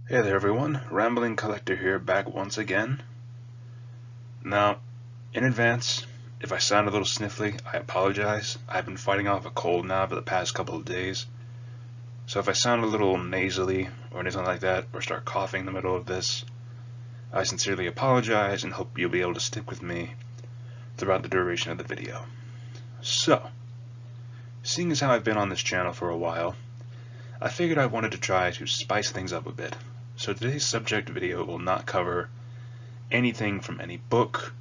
Hey there everyone, Rambling Collector here, back once again. Now, in advance, if I sound a little sniffly, I apologize. I've been fighting off a cold now for the past couple of days. So if I sound a little nasally or anything like that, or start coughing in the middle of this, I sincerely apologize and hope you'll be able to stick with me throughout the duration of the video. So, seeing as how I've been on this channel for a while, I figured I wanted to try to spice things up a bit. So today's subject video will not cover anything from any book,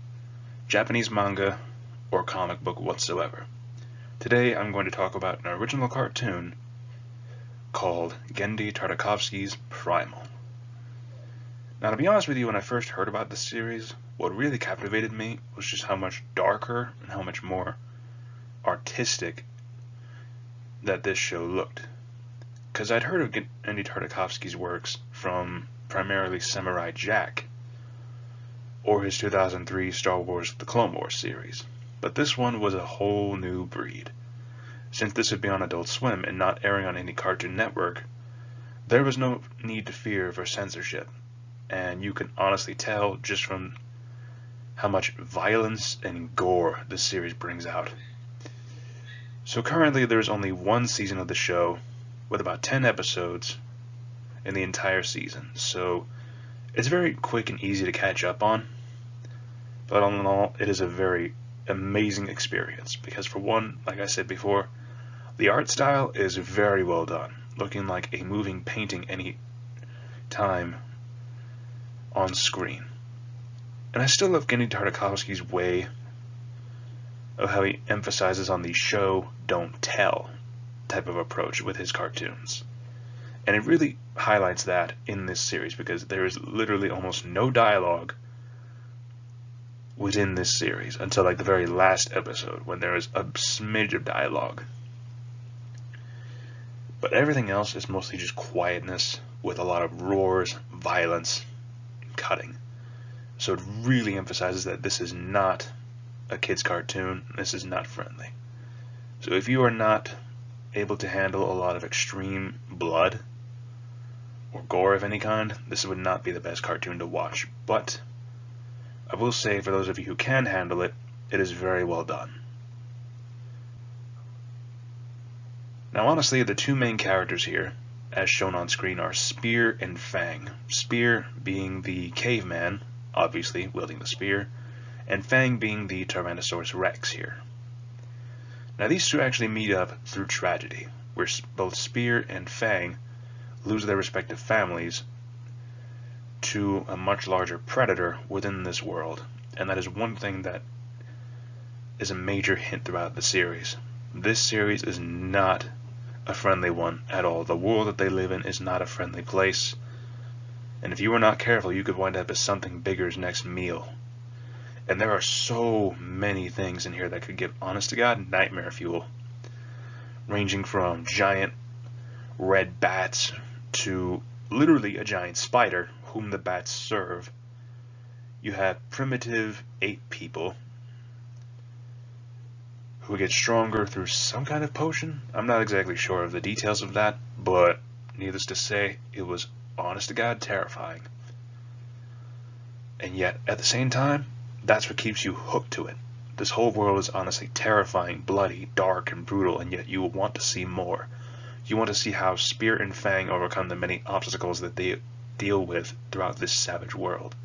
Japanese manga, or comic book whatsoever. Today I'm going to talk about an original cartoon called Genndy Tartakovsky's Primal. Now, to be honest with you, when I first heard about this series, what really captivated me was just how much darker and how much more artistic that this show looked. Because I'd heard of Genndy Tartakovsky's works from primarily Samurai Jack, or his 2003 Star Wars The Clone Wars series, but this one was a whole new breed. Since this would be on Adult Swim and not airing on any Cartoon Network, there was no need to fear for censorship, and you can honestly tell just from how much violence and gore this series brings out. So currently there's only one season of the show, with about 10 episodes in the entire season, so it's very quick and easy to catch up on, but all in all, it is a very amazing experience, because for one, like I said before, the art style is very well done, looking like a moving painting any time on screen. And I still love Genndy Tartakovsky's way of how he emphasizes on the show, don't tell type of approach with his cartoons. And it really highlights that in this series, because there is literally almost no dialogue within this series until like the very last episode, when there is a smidge of dialogue. But everything else is mostly just quietness with a lot of roars, violence, and cutting. So it really emphasizes that this is not a kid's cartoon, this is not friendly. So if you are not able to handle a lot of extreme blood or gore of any kind, this would not be the best cartoon to watch. But I will say, for those of you who can handle it, it is very well done. Now honestly, the two main characters here, as shown on screen, are Spear and Fang. Spear being the caveman, obviously wielding the spear, and Fang being the Tyrannosaurus Rex here. Now these two actually meet up through tragedy, where both Spear and Fang lose their respective families to a much larger predator within this world, and that is one thing that is a major hint throughout the series. This series is not a friendly one at all. The world that they live in is not a friendly place, and if you are not careful, you could wind up as something bigger's next meal. And there are so many things in here that could give honest-to-God nightmare fuel, ranging from giant red bats to literally a giant spider whom the bats serve. You have primitive ape people who get stronger through some kind of potion. I'm not exactly sure of the details of that, but needless to say, it was honest-to-God terrifying. And yet, at the same time, that's what keeps you hooked to it. This whole world is honestly terrifying, bloody, dark, and brutal, and yet you will want to see more. You want to see how Spear and Fang overcome the many obstacles that they deal with throughout this savage world.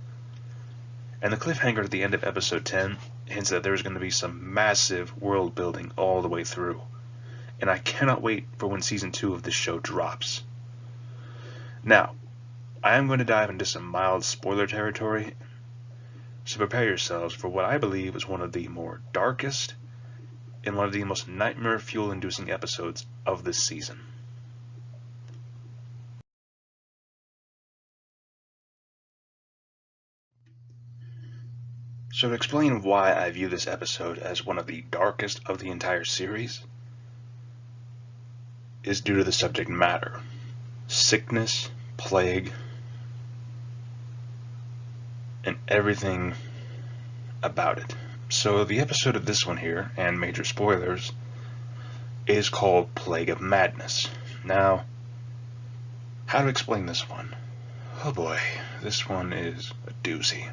And the cliffhanger at the end of episode 10 hints that there is going to be some massive world building all the way through. And I cannot wait for when season 2 of this show drops. Now, I am going to dive into some mild spoiler territory, so prepare yourselves for what I believe is one of the more darkest and one of the most nightmare fuel-inducing episodes of this season. So to explain why I view this episode as one of the darkest of the entire series is due to the subject matter. Sickness, plague, and everything about it. So the episode of this one here, and major spoilers, is called Plague of Madness. Now, how to explain this one? Oh boy, this one is a doozy.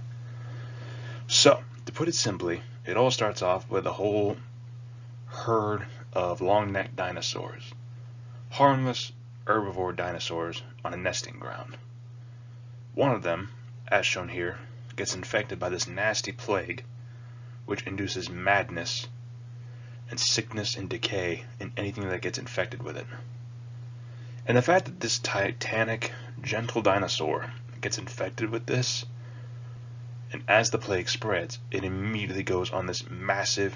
So, to put it simply, it all starts off with a whole herd of long-necked dinosaurs. Harmless, herbivore dinosaurs on a nesting ground. One of them, as shown here, gets infected by this nasty plague, which induces madness and sickness and decay in anything that gets infected with it. And the fact that this titanic, gentle dinosaur gets infected with this, and as the plague spreads, it immediately goes on this massive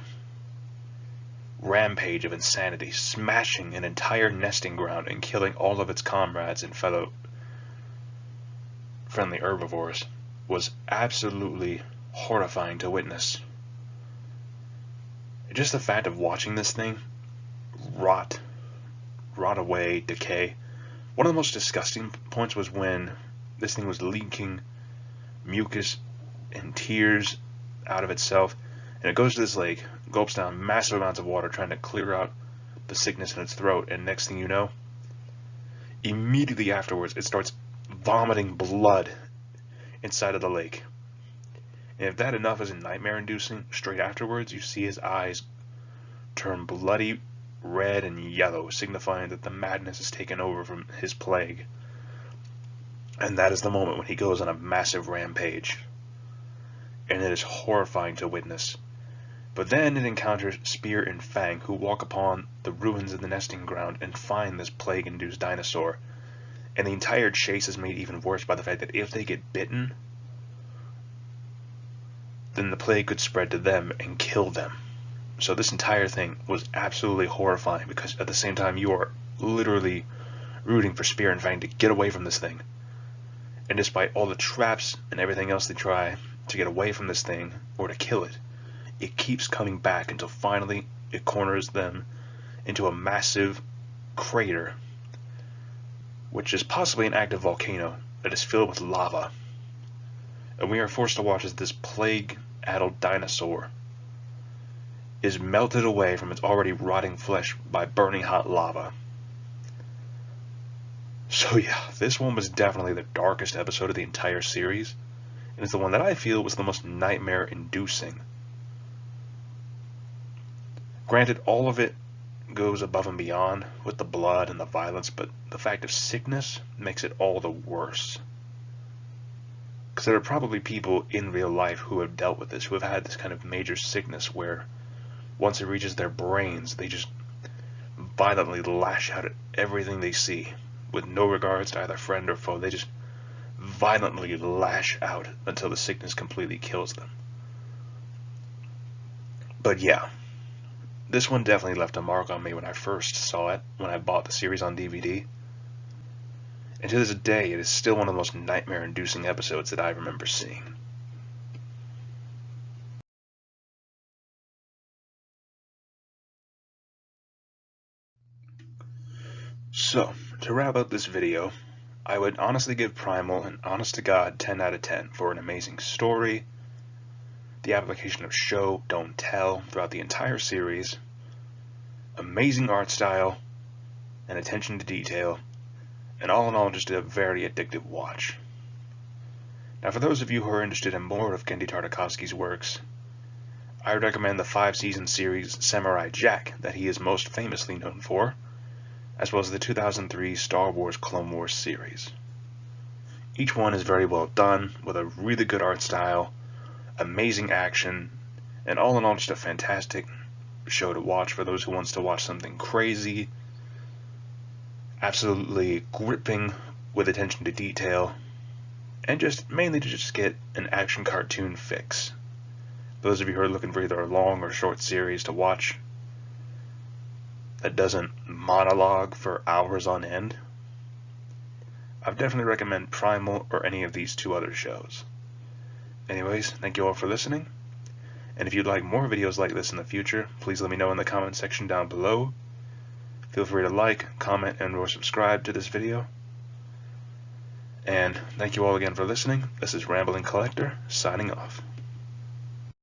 rampage of insanity, smashing an entire nesting ground and killing all of its comrades and fellow friendly herbivores, was absolutely horrifying to witness. Just the fact of watching this thing rot away, decay. One of the most disgusting points was when this thing was leaking mucus and tears out of itself, and it goes to this lake, gulps down massive amounts of water trying to clear out the sickness in its throat, and next thing you know, immediately afterwards it starts vomiting blood inside of the lake. And if that enough isn't nightmare inducing, straight afterwards you see his eyes turn bloody red and yellow, signifying that the madness has taken over from his plague. And that is the moment when he goes on a massive rampage. And it is horrifying to witness. But then it encounters Spear and Fang, who walk upon the ruins of the nesting ground and find this plague-induced dinosaur. And the entire chase is made even worse by the fact that if they get bitten, then the plague could spread to them and kill them. So this entire thing was absolutely horrifying, because at the same time you are literally rooting for Spear and Fang to get away from this thing. And despite all the traps and everything else they try to get away from this thing or to kill it, it keeps coming back until finally it corners them into a massive crater, which is possibly an active volcano that is filled with lava. And we are forced to watch as this plague-addled dinosaur is melted away from its already rotting flesh by burning hot lava. So yeah, this one was definitely the darkest episode of the entire series, and it's the one that I feel was the most nightmare-inducing. Granted, all of it goes above and beyond with the blood and the violence, but the fact of sickness makes it all the worse. Because there are probably people in real life who have dealt with this, who have had this kind of major sickness where once it reaches their brains, they just violently lash out at everything they see, with no regards to either friend or foe. They just violently lash out until the sickness completely kills them. But yeah, this one definitely left a mark on me when I first saw it, when I bought the series on DVD. And to this day, it is still one of the most nightmare-inducing episodes that I remember seeing. So, to wrap up this video, I would honestly give Primal an honest-to-God 10 out of 10 for an amazing story, the application of show, don't tell throughout the entire series, amazing art style, and attention to detail, and all in all just a very addictive watch. Now for those of you who are interested in more of Genndy Tartakovsky's works, I would recommend the 5-season series Samurai Jack that he is most famously known for, as well as the 2003 Star Wars Clone Wars series. Each one is very well done, with a really good art style, amazing action, and all in all just a fantastic show to watch for those who wants to watch something crazy, absolutely gripping with attention to detail, and just mainly to just get an action cartoon fix. Those of you who are looking for either a long or short series to watch that doesn't monologue for hours on end, I would definitely recommend Primal or any of these two other shows. Anyways, thank you all for listening, and if you'd like more videos like this in the future, please let me know in the comment section down below. Feel free to like, comment, and or subscribe to this video. And thank you all again for listening. This is Rambling Collector, signing off.